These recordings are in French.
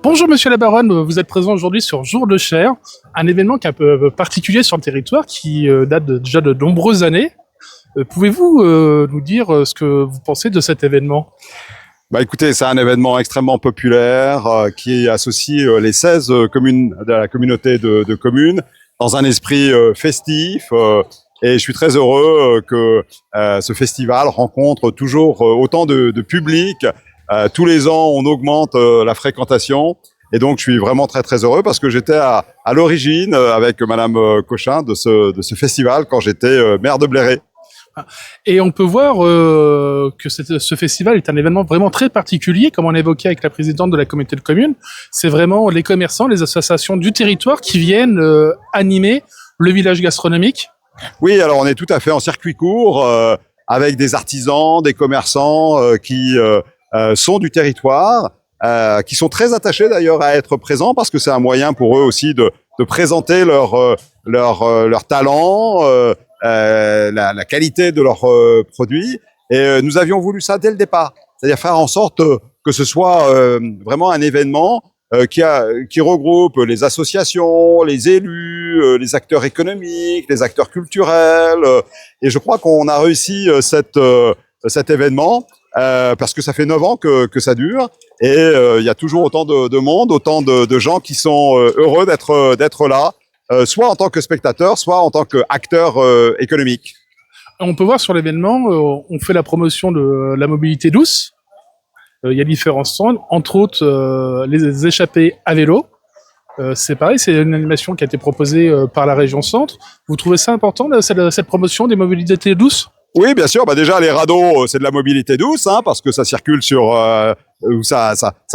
Bonjour Monsieur la Baronne, vous êtes présent aujourd'hui sur Jour de Chair, un événement qui est un peu particulier sur le territoire qui date déjà de nombreuses années. Pouvez-vous nous dire ce que vous pensez de cet événement? Bah écoutez, c'est un événement extrêmement populaire qui associe les 16 communes de la communauté de communes dans un esprit festif. Et je suis très heureux que ce festival rencontre toujours autant de public. Tous les ans, on augmente la fréquentation. Et donc, je suis vraiment très, très heureux parce que j'étais à l'origine avec Madame Cochin de ce festival quand j'étais maire de Bléré. Et on peut voir que ce festival est un événement vraiment très particulier, comme on a évoqué avec la présidente de la communauté de communes. C'est vraiment les commerçants, les associations du territoire qui viennent animer le village gastronomique. Oui, alors on est tout à fait en circuit court avec des artisans, des commerçants qui sont du territoire, qui sont très attachés d'ailleurs à être présents parce que c'est un moyen pour eux aussi de présenter leur talent, la qualité de leurs produits. Et nous avions voulu ça dès le départ, c'est-à-dire faire en sorte que ce soit vraiment un événement qui regroupe les associations, les élus, les acteurs économiques, les acteurs culturels. Et je crois qu'on a réussi cet événement parce que ça fait 9 ans que ça dure. Et il y a toujours autant de monde, autant de gens qui sont heureux d'être là, soit en tant que spectateurs, soit en tant qu'acteurs économiques. On peut voir sur l'événement, on fait la promotion de la mobilité douce. Il y a différents stands, entre autres les échappées à vélo. C'est pareil, c'est une animation qui a été proposée par la région Centre. Vous trouvez ça important, cette promotion des mobilités douces? Oui, bien sûr. Bah déjà, les radeaux, c'est de la mobilité douce, hein, parce que ça circule ça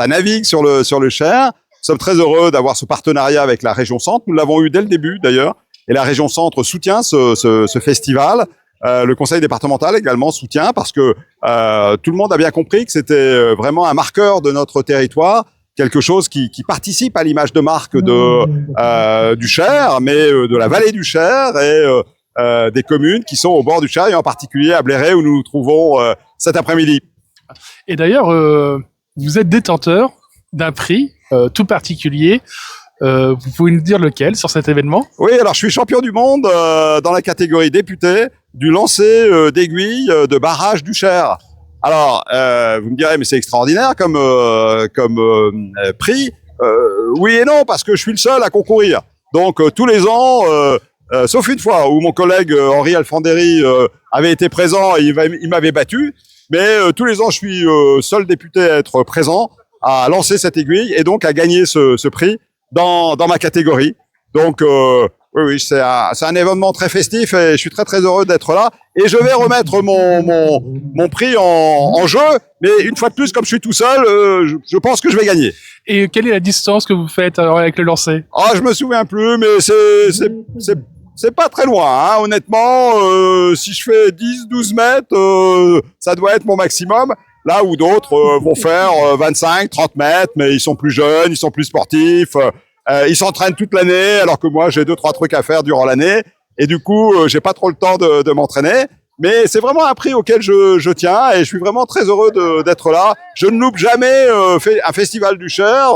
navigue sur le Cher. Nous sommes très heureux d'avoir ce partenariat avec la région Centre. Nous l'avons eu dès le début, d'ailleurs. Et la région Centre soutient ce festival. Le conseil départemental également soutient parce que tout le monde a bien compris que c'était vraiment un marqueur de notre territoire, quelque chose qui participe à l'image de marque du Cher, mais de la vallée du Cher et des communes qui sont au bord du Cher, et en particulier à Bléré où nous nous trouvons cet après-midi. Et d'ailleurs, vous êtes détenteur d'un prix tout particulier. Vous pouvez nous dire lequel sur cet événement? Oui, alors je suis champion du monde dans la catégorie député du lancer d'aiguilles de barrage du Cher. Alors, vous me direz, mais c'est extraordinaire comme prix. Oui et non, parce que je suis le seul à concourir. Donc, tous les ans, sauf une fois où mon collègue Henri Alfandéry avait été présent et il m'avait battu. Mais tous les ans, je suis seul député à être présent, à lancer cette aiguille et donc à gagner ce prix dans ma catégorie. Donc, oui, c'est un événement très festif et je suis très très heureux d'être là. Et je vais remettre mon prix en jeu, mais une fois de plus, comme je suis tout seul, je pense que je vais gagner. Et quelle est la distance que vous faites avec le lancer? Ah, je me souviens plus, mais c'est pas très loin, hein. Honnêtement, si je fais 10-12 mètres, ça doit être mon maximum. Là où d'autres vont faire 25-30 mètres, mais ils sont plus jeunes, ils sont plus sportifs. Ils s'entraînent toute l'année, alors que moi, j'ai 2-3 trucs à faire durant l'année. Et du coup, j'ai pas trop le temps de m'entraîner. Mais c'est vraiment un prix auquel je tiens et je suis vraiment très heureux d'être là. Je ne loupe jamais un festival du Cher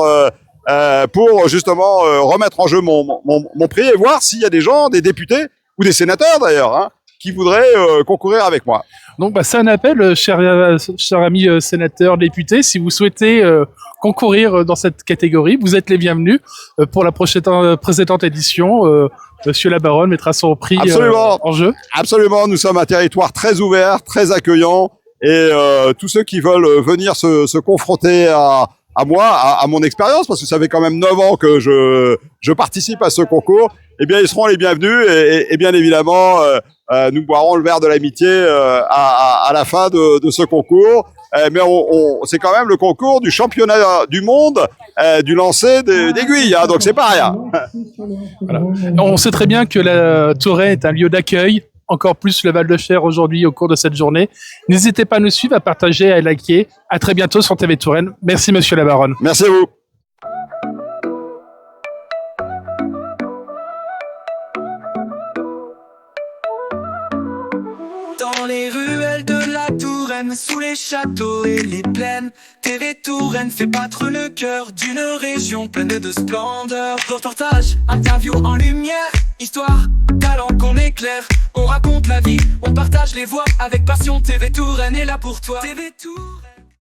pour justement remettre en jeu mon prix et voir s'il y a des gens, des députés ou des sénateurs d'ailleurs, hein, qui voudraient concourir avec moi. Donc, c'est un appel, cher ami sénateur, député, si vous souhaitez concourir dans cette catégorie, vous êtes les bienvenus pour la précédente édition. Monsieur la Baronne mettra son prix en jeu. Absolument, nous sommes un territoire très ouvert, très accueillant, et tous ceux qui veulent venir se confronter à moi, à mon expérience, parce que ça fait quand même 9 ans que je participe à ce concours, eh bien, ils seront les bienvenus et bien évidemment, nous boirons le verre de l'amitié à la fin de ce concours. Mais c'est quand même le concours du championnat du monde du lancer d'aiguilles, hein, donc c'est pas rien. Voilà. On sait très bien que la Touraine est un lieu d'accueil, encore plus le Val de Cher aujourd'hui au cours de cette journée. N'hésitez pas à nous suivre, à partager, à liker. À très bientôt sur TV Touraine. Merci Monsieur la Baronne. Merci à vous. Dans les ruelles de la Touraine. Touraine, sous les châteaux et les plaines. TV Touraine fait battre le cœur d'une région pleine de splendeur. Reportage, interview en lumière, histoire, talent qu'on éclaire. On raconte la vie, on partage les voix avec passion. TV Touraine est là pour toi. TV Touraine.